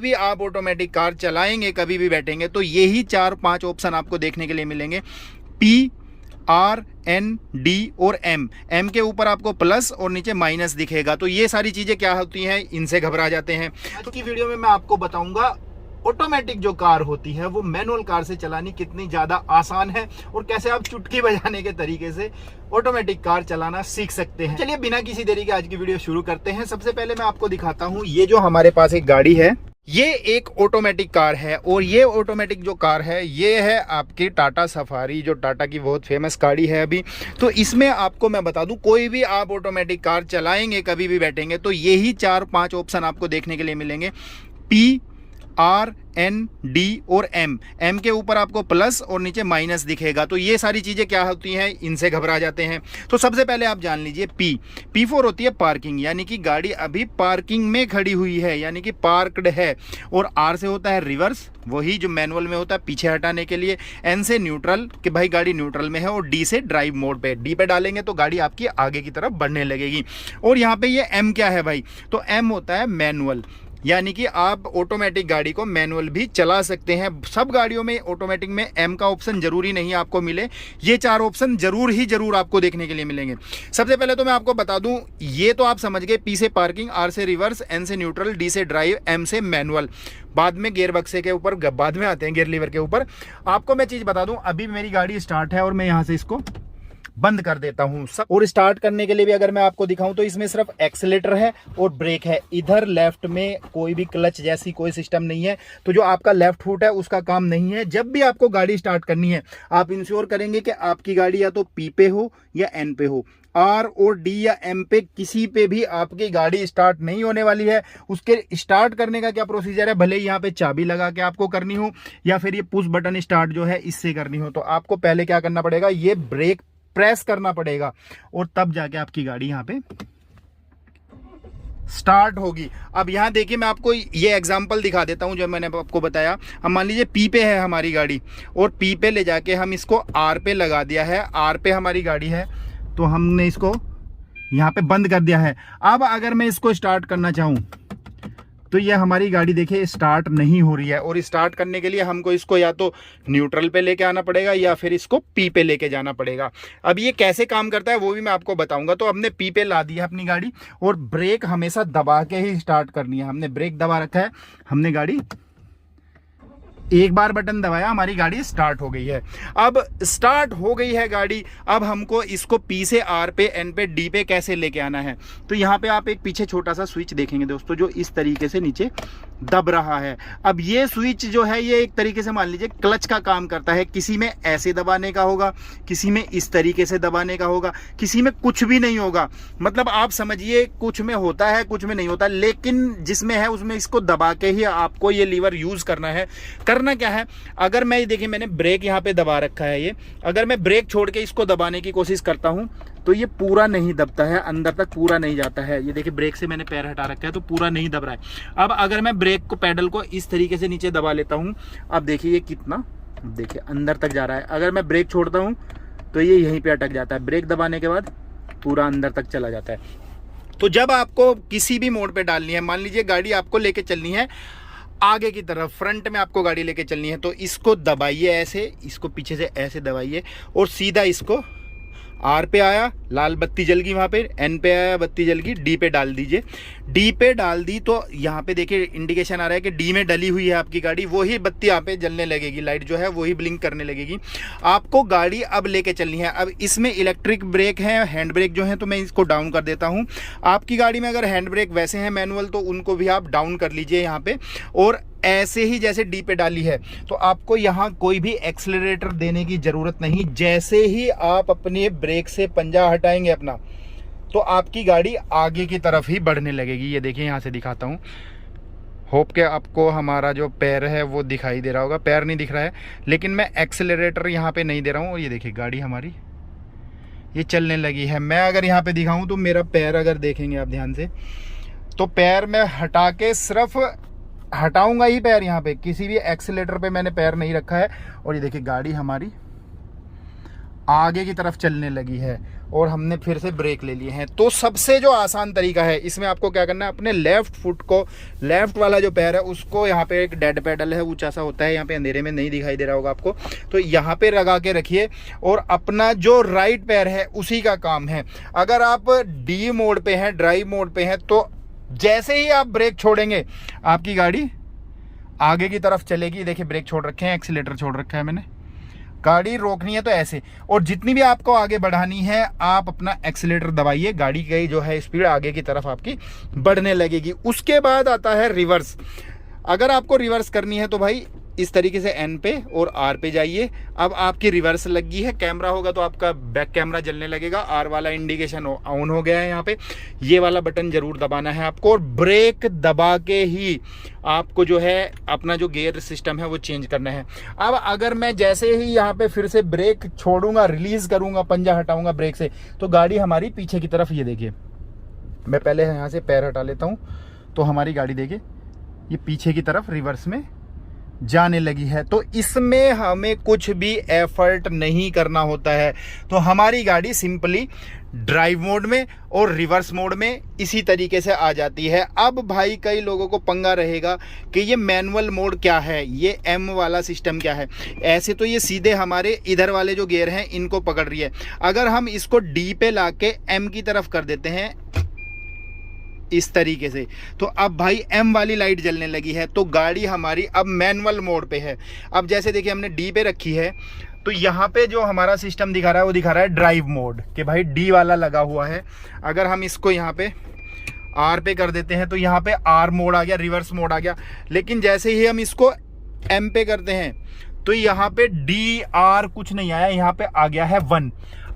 भी आप automatic car चलाएंगे, कभी भी बैठेंगे तो यही 4-5 ऑप्शन आपको देखने के लिए मिलेंगे। P, R, N, D और M के ऊपर आपको प्लस और नीचे माइनस दिखेगा। तो ये सारी चीजें क्या होती हैं, इनसे घबरा जाते हैं। आज की वीडियो में मैं आपको बताऊंगा ऑटोमेटिक जो कार होती है वो मैनुअल कार से चलानी कितनी ज्यादा आसान है और कैसे आप चुटकी बजाने के तरीके से ऑटोमेटिक कार चलाना सीख सकते हैं। चलिए बिना किसी देरी के आज की वीडियो शुरू करते हैं। सबसे पहले मैं आपको दिखाता हूं, ये जो हमारे पास एक गाड़ी है, ये एक ऑटोमेटिक कार है और ये ऑटोमेटिक जो कार है ये है आपकी टाटा सफारी, जो टाटा की बहुत फेमस गाड़ी है अभी। तो इसमें आपको मैं बता दूं, कोई भी आप ऑटोमेटिक कार चलाएंगे, कभी भी बैठेंगे तो यही 4-5 ऑप्शन आपको देखने के लिए मिलेंगे। P, R, N, D और M के ऊपर आपको प्लस और नीचे माइनस दिखेगा। तो ये सारी चीजें क्या होती हैं, इनसे घबरा जाते हैं। तो सबसे पहले आप जान लीजिए P फॉर होती है पार्किंग, यानी कि गाड़ी अभी पार्किंग में खड़ी हुई है, यानी कि पार्क्ड है। और R से होता है रिवर्स, वही जो मैनुअल में होता है पीछे हटाने के लिए। N से न्यूट्रल, कि भाई गाड़ी न्यूट्रल में है। और D से ड्राइव मोड पे, D पे डालेंगे तो गाड़ी आपकी आगे की तरफ बढ़ने लगेगी। और यहाँ पे ये M क्या है भाई, तो M होता है मैनुअल, यानी कि आप ऑटोमेटिक गाड़ी को मैनुअल भी चला सकते हैं। सब गाड़ियों में ऑटोमेटिक में M का ऑप्शन जरूरी नहीं आपको मिले, ये 4 ऑप्शन जरूर आपको देखने के लिए मिलेंगे। सबसे पहले तो मैं आपको बता दूं, ये तो आप समझ गए, P से पार्किंग, R से रिवर्स, N से न्यूट्रल, D से ड्राइव, M से मैनुअल। बाद में गियर बक्से के ऊपर बाद में आते हैं, गियर लीवर के ऊपर। आपको मैं चीज बता दूं, अभी मेरी गाड़ी स्टार्ट है और मैं यहां से इसको बंद कर देता हूं सब। और स्टार्ट करने के लिए भी अगर मैं आपको दिखाऊं तो इसमें सिर्फ एक्सीलेटर है और ब्रेक है। इधर लेफ्ट में कोई भी क्लच जैसी कोई सिस्टम नहीं है। तो जो आपका लेफ्ट फुट है उसका काम नहीं है। जब भी आपको गाड़ी स्टार्ट करनी है, आप इंश्योर करेंगे कि आपकी गाड़ी या तो P पे हो या N पे हो। R और D या M पे किसी पे भी आपकी गाड़ी स्टार्ट नहीं होने वाली है। उसके स्टार्ट करने का क्या प्रोसीजर है, भले ही यहाँ पे चाबी लगा के आपको करनी हो या फिर ये पुश बटन स्टार्ट जो है इससे करनी हो, तो आपको पहले क्या करना पड़ेगा, ये ब्रेक प्रेस करना पड़ेगा और तब जाके आपकी गाड़ी यहां पे स्टार्ट होगी। अब यहां देखिए, मैं आपको ये एग्जांपल दिखा देता हूं जो मैंने आपको बताया। हम मान लीजिए P पे है हमारी गाड़ी और P पे ले जाके हम इसको R पे लगा दिया है। R पे हमारी गाड़ी है तो हमने इसको यहां पे बंद कर दिया है। अब अगर मैं इसको स्टार्ट करना चाहूं तो ये हमारी गाड़ी देखिए स्टार्ट नहीं हो रही है। और स्टार्ट करने के लिए हमको इसको या तो न्यूट्रल पे लेके आना पड़ेगा या फिर इसको P पे लेके जाना पड़ेगा। अब ये कैसे काम करता है वो भी मैं आपको बताऊंगा। तो हमने P पे ला दिया अपनी गाड़ी और ब्रेक हमेशा दबा के ही स्टार्ट करनी है। हमने ब्रेक दबा रखा है, हमने गाड़ी एक बार बटन दबाया, हमारी गाड़ी स्टार्ट हो गई है। अब स्टार्ट हो गई है गाड़ी, अब हमको इसको P से R पे, N पे, D पे कैसे लेके आना है। तो यहाँ पे आप एक पीछे छोटा सा स्विच देखेंगे दोस्तों, जो इस तरीके से नीचे दब रहा है। अब ये स्विच जो है ये एक तरीके से मान लीजिए क्लच का काम करता है। किसी में ऐसे दबाने का होगा, किसी में इस तरीके से दबाने का होगा, किसी में कुछ भी नहीं होगा। मतलब आप समझिए कुछ में होता है कुछ में नहीं होता, लेकिन जिसमें है उसमें इसको दबा के ही आपको ये लीवर यूज करना है। करना क्या है, अगर मैं देखिए मैंने ब्रेक यहाँ पे दबा रखा है, ये अगर मैं ब्रेक छोड़ के इसको दबाने की कोशिश करता हूं तो ये पूरा नहीं दबता है, अंदर तक पूरा नहीं जाता है। ये देखिए ब्रेक से मैंने पैर हटा रखा है तो पूरा नहीं दब रहा है। अब अगर मैं ब्रेक को, पैडल को इस तरीके से नीचे दबा लेता हूं, अब देखिए ये कितना, देखिए अंदर तक जा रहा है। अगर मैं ब्रेक छोड़ता हूं तो ये यहीं पे अटक जाता है। ब्रेक दबाने के बाद पूरा अंदर तक चला जाता है। तो जब आपको किसी भी मोड पे डालनी है, मान लीजिए गाड़ी आपको लेके चलनी है आगे की तरफ, फ्रंट में आपको गाड़ी लेके चलनी है, तो इसको दबाइए ऐसे, इसको पीछे से ऐसे दबाइए और सीधा इसको R पे आया, लाल बत्ती जल गई वहाँ पे, N पे आया, बत्ती जल गई, D पे डाल दीजिए। D पे डाल दी तो यहाँ पे देखिए इंडिकेशन आ रहा है कि D में डली हुई है आपकी गाड़ी, वही बत्ती यहाँ पे जलने लगेगी, लाइट जो है वही ब्लिंक करने लगेगी। आपको गाड़ी अब लेके चलनी है। अब इसमें इलेक्ट्रिक ब्रेक है, हैंड ब्रेक जो है, तो मैं इसको डाउन कर देता हूँ। आपकी गाड़ी में अगर हैंड ब्रेक वैसे हैं मैनुअल तो उनको भी आप डाउन कर लीजिए यहाँ पे। और ऐसे ही जैसे D पे डाली है तो आपको यहाँ कोई भी एक्सीलरेटर देने की जरूरत नहीं। जैसे ही आप अपने ब्रेक से पंजा हटाएंगे अपना, तो आपकी गाड़ी आगे की तरफ ही बढ़ने लगेगी। ये देखिए यहाँ से दिखाता हूँ, होप के आपको हमारा जो पैर है वो दिखाई दे रहा होगा। पैर नहीं दिख रहा है लेकिन मैं एक्सीलरेटर यहाँ पे नहीं दे रहा हूँ। और ये देखिए गाड़ी हमारी ये चलने लगी है। मैं अगर यहाँ पे दिखाऊँ तो मेरा पैर अगर देखेंगे आप ध्यान से, तो पैर मैं हटा के सिर्फ हटाऊंगा ही पैर, यहाँ पे किसी भी एक्सीलेटर पे मैंने पैर नहीं रखा है। और ये देखिए गाड़ी हमारी आगे की तरफ चलने लगी है। और हमने फिर से ब्रेक ले लिए हैं। तो सबसे जो आसान तरीका है इसमें आपको क्या करना है, अपने लेफ्ट फुट को, लेफ्ट वाला जो पैर है उसको, यहाँ पे एक डेड पैडल है ऊंचा सा होता है, यहाँ पे अंधेरे में नहीं दिखाई दे रहा होगा आपको, तो यहाँ पे लगा के रखिए और अपना जो राइट पैर है उसी का काम है। अगर आप डी मोड पे हैं, ड्राइव मोड पे हैं, तो जैसे ही आप ब्रेक छोड़ेंगे आपकी गाड़ी आगे की तरफ चलेगी। देखिए ब्रेक छोड़ रखे हैं, एक्सीलेटर छोड़ रखा है मैंने, गाड़ी रोकनी है तो ऐसे, और जितनी भी आपको आगे बढ़ानी है आप अपना एक्सीलेटर दबाइए, गाड़ी की जो है स्पीड आगे की तरफ आपकी बढ़ने लगेगी। उसके बाद आता है रिवर्स। अगर आपको रिवर्स करनी है तो भाई इस तरीके से एन पे और आर पे जाइए। अब आपकी रिवर्स लगी है, कैमरा होगा तो आपका बैक कैमरा जलने लगेगा, आर वाला इंडिकेशन ऑन हो गया है। यहाँ पे ये वाला बटन जरूर दबाना है आपको, और ब्रेक दबा के ही आपको जो है अपना जो गियर सिस्टम है वो चेंज करना है। अब अगर मैं जैसे ही यहाँ पे फिर से ब्रेक छोड़ूंगा, रिलीज करूंगा, पंजा हटाऊंगा ब्रेक से, तो गाड़ी हमारी पीछे की तरफ, ये देखिए मैं पहले यहाँ से पैर हटा लेता हूँ, तो हमारी गाड़ी देखिए ये पीछे की तरफ रिवर्स में जाने लगी है। तो इसमें हमें कुछ भी एफर्ट नहीं करना होता है, तो हमारी गाड़ी सिंपली ड्राइव मोड में और रिवर्स मोड में इसी तरीके से आ जाती है। अब भाई कई लोगों को पंगा रहेगा कि ये मैनुअल मोड क्या है, ये एम वाला सिस्टम क्या है। ऐसे तो ये सीधे हमारे इधर वाले जो गियर हैं इनको पकड़ रही है। अगर हम इसको डी पे लाके एम की तरफ कर देते हैं इस तरीके से, तो अब भाई एम वाली लाइट जलने लगी है, तो गाड़ी हमारी अब मैनुअल मोड पे है। अब जैसे देखिए हमने डी पे रखी है, तो यहाँ पे जो हमारा सिस्टम दिखा रहा है वो दिखा रहा है ड्राइव मोड, कि भाई डी वाला लगा हुआ है। अगर हम इसको यहाँ पे आर पे कर देते हैं तो यहाँ पे आर मोड आ गया, रिवर्स मोड आ गया। लेकिन जैसे ही हम इसको एम पे करते हैं तो यहाँ पे डी आर कुछ नहीं आया, यहाँ पे आ गया है 1।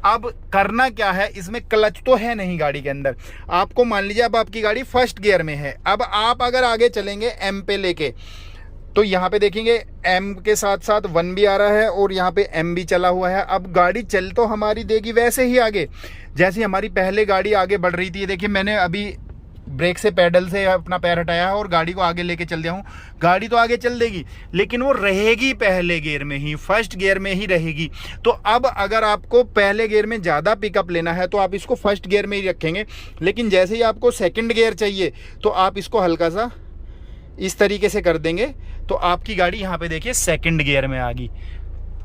अब करना क्या है, इसमें क्लच तो है नहीं गाड़ी के अंदर। आपको मान लीजिए अब आपकी गाड़ी फर्स्ट गियर में है, अब आप अगर आगे चलेंगे एम पे लेके, तो यहाँ पे देखेंगे एम के साथ साथ 1 भी आ रहा है और यहाँ पे एम भी चला हुआ है। अब गाड़ी चल तो हमारी देगी वैसे ही आगे, जैसे हमारी पहले गाड़ी आगे बढ़ रही थी। देखिए मैंने अभी ब्रेक से, पैडल से अपना पैर हटाया है और गाड़ी को आगे लेके चल दिया हूँ, गाड़ी तो आगे चल देगी लेकिन वो रहेगी पहले गियर में ही, फर्स्ट गियर में ही रहेगी। तो अब अगर आपको पहले गियर में ज़्यादा पिकअप लेना है तो आप इसको फर्स्ट गियर में ही रखेंगे, लेकिन जैसे ही आपको सेकंड गियर चाहिए तो आप इसको हल्का सा इस तरीके से कर देंगे, तो आपकी गाड़ी यहाँ पे देखिए सेकंड गियर में आ गई।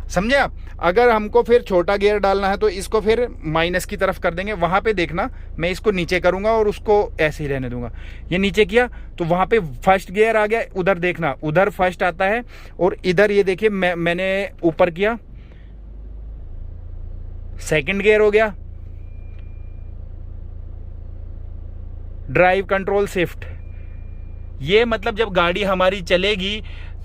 समझे आप? अगर हमको फिर छोटा गियर डालना है तो इसको फिर माइनस की तरफ कर देंगे। वहाँ पे देखना मैं इसको नीचे करूँगा और उसको ऐसे ही रहने दूंगा। ये नीचे किया तो वहाँ पे फर्स्ट गियर आ गया, उधर देखना उधर फर्स्ट आता है, और इधर ये देखिए मैंने ऊपर किया सेकंड गियर हो गया, ड्राइव कंट्रोल शिफ्ट। ये मतलब जब गाड़ी हमारी चलेगी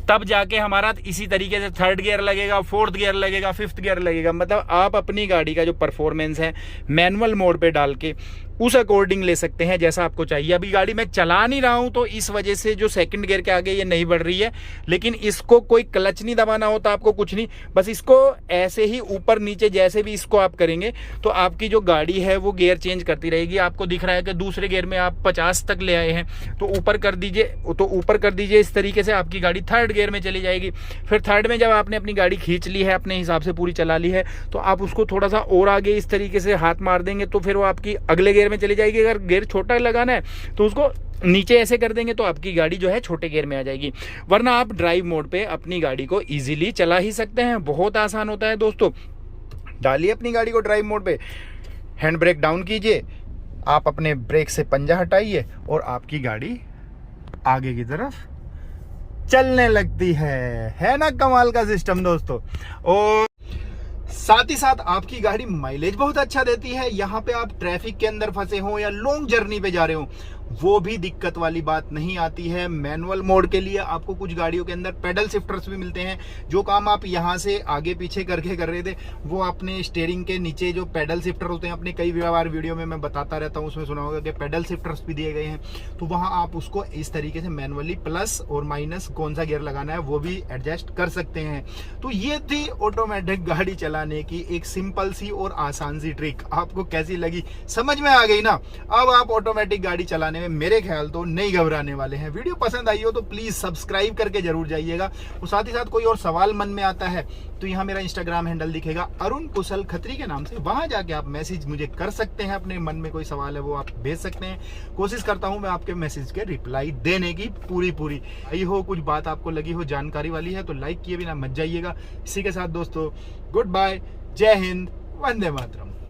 तब जाके हमारा इसी तरीके से थर्ड गियर लगेगा, फोर्थ गियर लगेगा, फिफ्थ गियर लगेगा। मतलब आप अपनी गाड़ी का जो परफॉर्मेंस है मैनुअल मोड पे डाल के उस अकॉर्डिंग ले सकते हैं जैसा आपको चाहिए। अभी गाड़ी मैं चला नहीं रहा हूं तो इस वजह से जो सेकंड गियर के आगे ये नहीं बढ़ रही है, लेकिन इसको कोई क्लच नहीं दबाना होता आपको, कुछ नहीं, बस इसको ऐसे ही ऊपर नीचे जैसे भी इसको आप करेंगे तो आपकी जो गाड़ी है वो गियर चेंज करती रहेगी। आपको दिख रहा है कि दूसरे गियर में आप 50 तक ले आए हैं तो ऊपर कर दीजिए, इस तरीके से आपकी गाड़ी थर्ड गियर में चली जाएगी। फिर थर्ड में जब आपने अपनी गाड़ी खींच ली है, अपने हिसाब से पूरी चला ली है, तो आप उसको थोड़ा सा और आगे इस तरीके से हाथ मार देंगे तो फिर वो आपकी अगले गियर में चली जाएगी। अगर गियर छोटा लगाना है तो उसको नीचे ऐसे कर देंगे तो आपकी गाड़ी जो है छोटे गियर में आ जाएगी। वरना आप ड्राइव मोड पे अपनी गाड़ी को इजीली चला ही सकते हैं, बहुत आसान होता है दोस्तों। डालिए अपनी गाड़ी को ड्राइव मोड पे, हैंड ब्रेक डाउन कीजिए, आप अपने ब्रेक से पंजा हटाइए और आपकी गाड़ी आगे की तरफ चलने लगती है ना कमाल का सिस्टम दोस्तों। और साथ ही साथ आपकी गाड़ी माइलेज बहुत अच्छा देती है। यहाँ पे आप ट्रैफिक के अंदर फंसे हो या लॉन्ग जर्नी पे जा रहे हो, वो भी दिक्कत वाली बात नहीं आती है। मैनुअल मोड के लिए आपको कुछ गाड़ियों के अंदर पेडल शिफ्टर्स भी मिलते हैं। जो काम आप यहाँ से आगे पीछे करके कर रहे थे वो आपने स्टीयरिंग के नीचे जो पेडल शिफ्टर होते हैं, अपने कई बार वीडियो में मैं बताता रहता हूँ, उसमें सुना होगा कि पेडल शिफ्टर्स भी दिए गए हैं। तो वहाँ आप उसको इस तरीके से मैनुअली प्लस और माइनस कौन सा गियर लगाना है वो भी एडजस्ट कर सकते हैं। तो ये थी ऑटोमेटिक गाड़ी चलाने की एक सिंपल सी और आसान सी ट्रिक। आपको कैसी लगी? समझ में आ गई ना? अब आप ऑटोमेटिक गाड़ी चलाने में मेरे ख्याल तो नहीं घबराने वाले हैं। वीडियो पसंद आई हो तो प्लीज़ सब्सक्राइब करके जरूर जाइएगा। और साथ ही साथ कोई और सवाल मन में आता है तो यहाँ मेरा इंस्टाग्राम हैंडल दिखेगा अरुण कुशल खत्री के नाम से, वहाँ जाके आप मैसेज मुझे कर सकते हैं। अपने मन में कोई सवाल है वो आप भेज सकते हैं। कोशिश करता हूँ मैं आपके मैसेज के रिप्लाई देने की पूरी। आई हो कुछ बात आपको लगी हो जानकारी वाली है तो लाइक किए बिना मत जाइएगा। इसी के साथ दोस्तों गुड बाय, जय हिंद, वंदे मातरम।